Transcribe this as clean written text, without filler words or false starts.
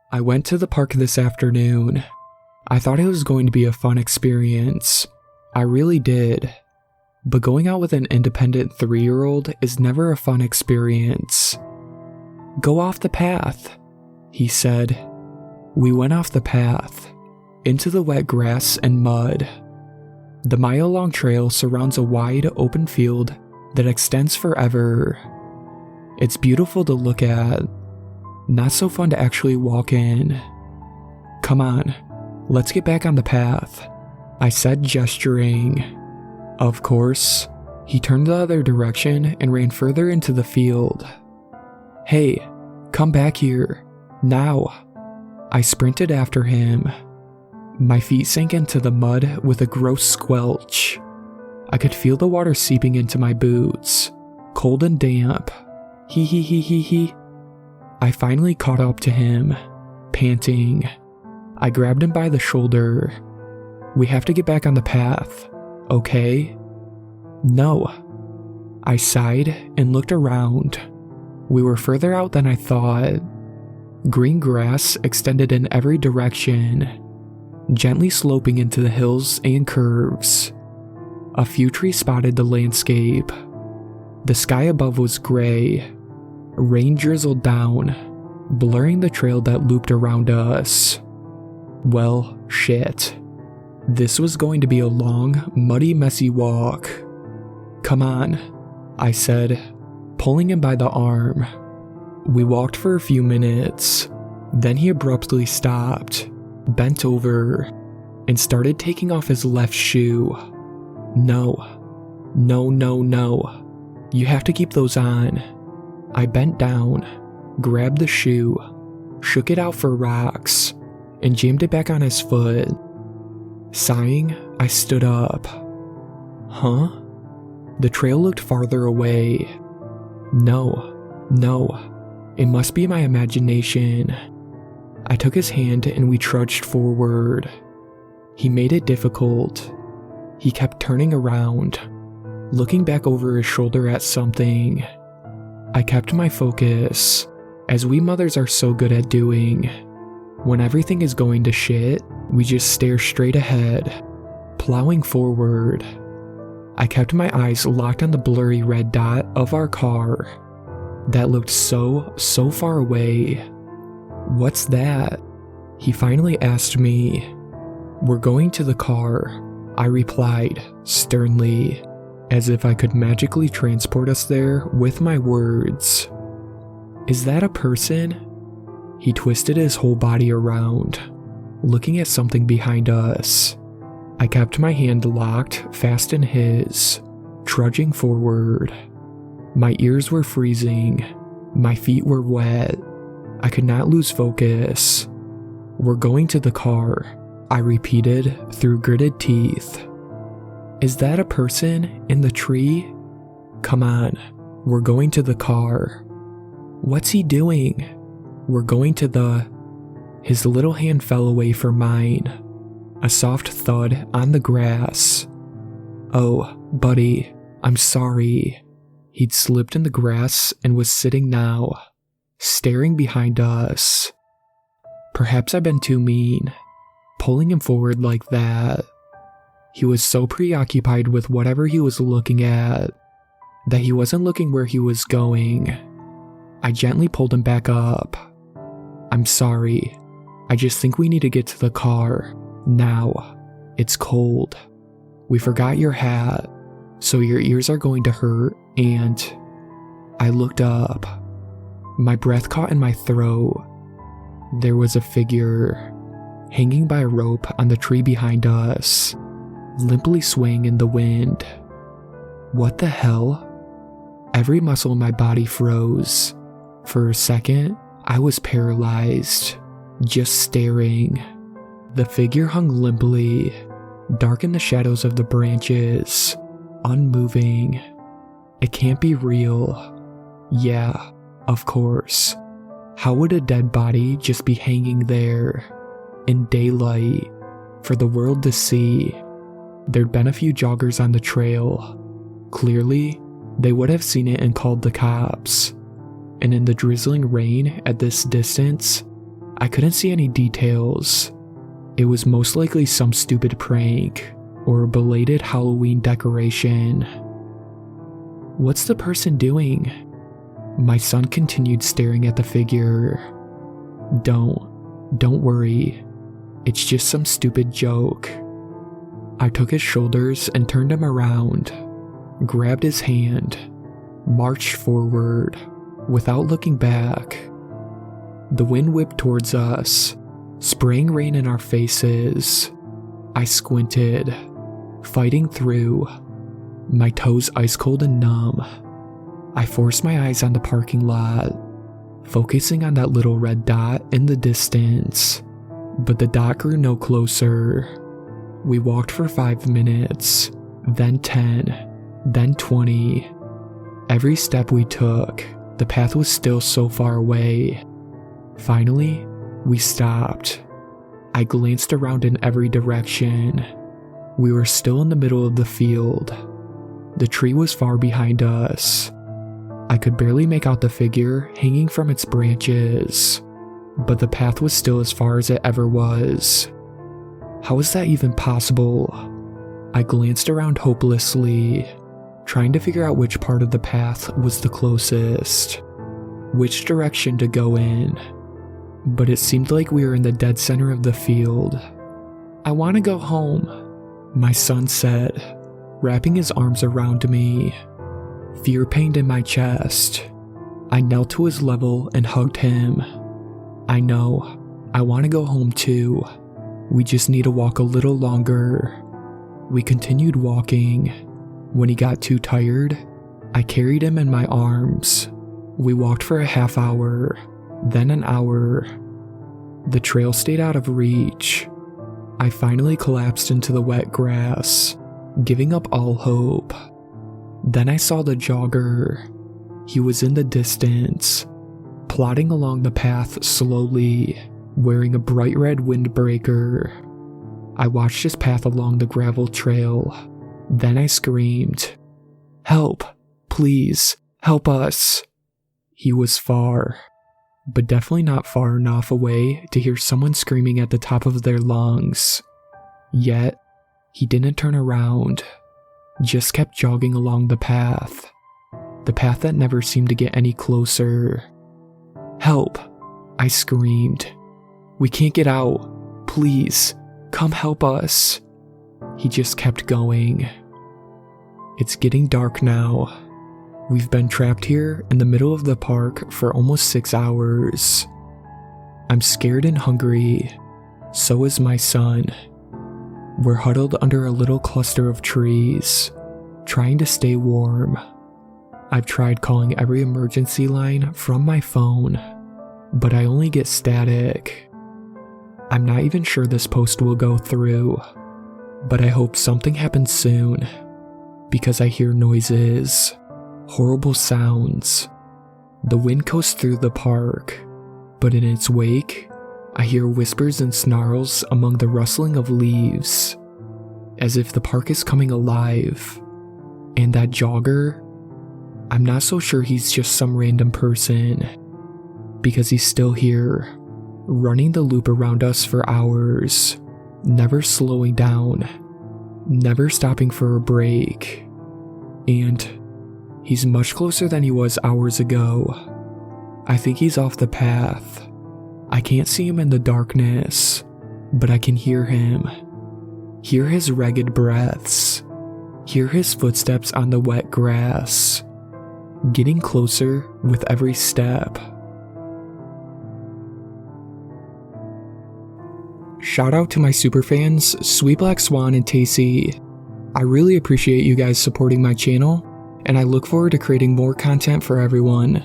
I went to the park this afternoon. I thought it was going to be a fun experience. I really did. But going out with an independent 3-year-old is never a fun experience. Go off the path, he said. We went off the path, into the wet grass and mud. The mile-long trail surrounds a wide, open field that extends forever. It's beautiful to look at, not so fun to actually walk in. Come on, let's get back on the path, I said, gesturing. Of course, he turned the other direction and ran further into the field. Hey, come back here, now. I sprinted after him. My feet sank into the mud with a gross squelch. I could feel the water seeping into my boots, cold and damp. He. I finally caught up to him, panting. I grabbed him by the shoulder. We have to get back on the path, okay? No. I sighed and looked around. We were further out than I thought. Green grass extended in every direction, gently sloping into the hills and curves. A few trees spotted the landscape. The sky above was gray. Rain drizzled down, blurring the trail that looped around us. Well, shit. This was going to be a long, muddy, messy walk. Come on, I said, pulling him by the arm. We walked for a few minutes. Then he abruptly stopped, bent over, and started taking off his left shoe. No. You have to keep those on. I bent down, grabbed the shoe, shook it out for rocks, and jammed it back on his foot. Sighing, I stood up. Huh? The trail looked farther away. No. It must be my imagination. I took his hand and we trudged forward. He made it difficult. He kept turning around, looking back over his shoulder at something. I kept my focus, as we mothers are so good at doing. When everything is going to shit, we just stare straight ahead, plowing forward. I kept my eyes locked on the blurry red dot of our car that looked so far away. What's that? He finally asked me. We're going to the car, I replied, sternly, as if I could magically transport us there with my words. Is that a person? He twisted his whole body around, looking at something behind us. I kept my hand locked fast in his, trudging forward. My ears were freezing. My feet were wet. I could not lose focus. We're going to the car, I repeated through gritted teeth. Is that a person in the tree? Come on, we're going to the car. What's he doing? We're going to the... His little hand fell away from mine. A soft thud on the grass. Oh, buddy, I'm sorry. He'd slipped in the grass and was sitting now, staring behind us. Perhaps I've been too mean, pulling him forward like that. He was so preoccupied with whatever he was looking at that he wasn't looking where he was going. I gently pulled him back up. I'm sorry. I just think we need to get to the car, now. It's cold. We forgot your hat, so your ears are going to hurt, and... I looked up. My breath caught in my throat. There was a figure, hanging by a rope on the tree behind us, limply swaying in the wind. What the hell? Every muscle in my body froze. For a second, I was paralyzed, just staring. The figure hung limply, dark in the shadows of the branches, unmoving. It can't be real. Yeah, of course. How would a dead body just be hanging there, in daylight, for the world to see? There'd been a few joggers on the trail. Clearly, they would have seen it and called the cops. And in the drizzling rain at this distance, I couldn't see any details. It was most likely some stupid prank or a belated Halloween decoration. What's the person doing? My son continued staring at the figure. Don't worry. It's just some stupid joke. I took his shoulders and turned him around, grabbed his hand, marched forward without looking back. The wind whipped towards us, spraying rain in our faces. I squinted, fighting through, my toes ice cold and numb. I forced my eyes on the parking lot, focusing on that little red dot in the distance, but the dot grew no closer. We walked for 5 minutes, then 10, then 20. Every step we took, the path was still so far away. Finally, we stopped. I glanced around in every direction. We were still in the middle of the field. The tree was far behind us. I could barely make out the figure hanging from its branches, but the path was still as far as it ever was. How was that even possible? I glanced around hopelessly, trying to figure out which part of the path was the closest, which direction to go in, but it seemed like we were in the dead center of the field. "I want to go home," my son said, wrapping his arms around me. Fear pained in my chest. I knelt to his level and hugged him. "I know. I want to go home too. We just need to walk a little longer." We continued walking. When he got too tired, I carried him in my arms. We walked for a half hour, then an hour. The trail stayed out of reach. I finally collapsed into the wet grass, giving up all hope. Then I saw the jogger. He was in the distance, plodding along the path slowly, wearing a bright red windbreaker. I watched his path along the gravel trail. Then I screamed, "Help! Please, help us!" He was far, but definitely not far enough away to hear someone screaming at the top of their lungs. Yet, he didn't turn around, just kept jogging along the path that never seemed to get any closer. "Help!" I screamed. "We can't get out. Please, come help us." He just kept going. It's getting dark now. We've been trapped here in the middle of the park for almost 6 hours. I'm scared and hungry. So is my son. We're huddled under a little cluster of trees, trying to stay warm. I've tried calling every emergency line from my phone, but I only get static. I'm not even sure this post will go through, but I hope something happens soon, because I hear noises, horrible sounds. The wind coasts through the park, but in its wake, I hear whispers and snarls among the rustling of leaves, as if the park is coming alive. And that jogger, I'm not so sure he's just some random person, because he's still here, running the loop around us for hours, never slowing down, never stopping for a break. And he's much closer than he was hours ago. I think he's off the path. I can't see him in the darkness, but I can hear him. Hear his ragged breaths. Hear his footsteps on the wet grass, getting closer with every step. Shout out to my superfans, Sweet Black Swan and Tacy. I really appreciate you guys supporting my channel, and I look forward to creating more content for everyone.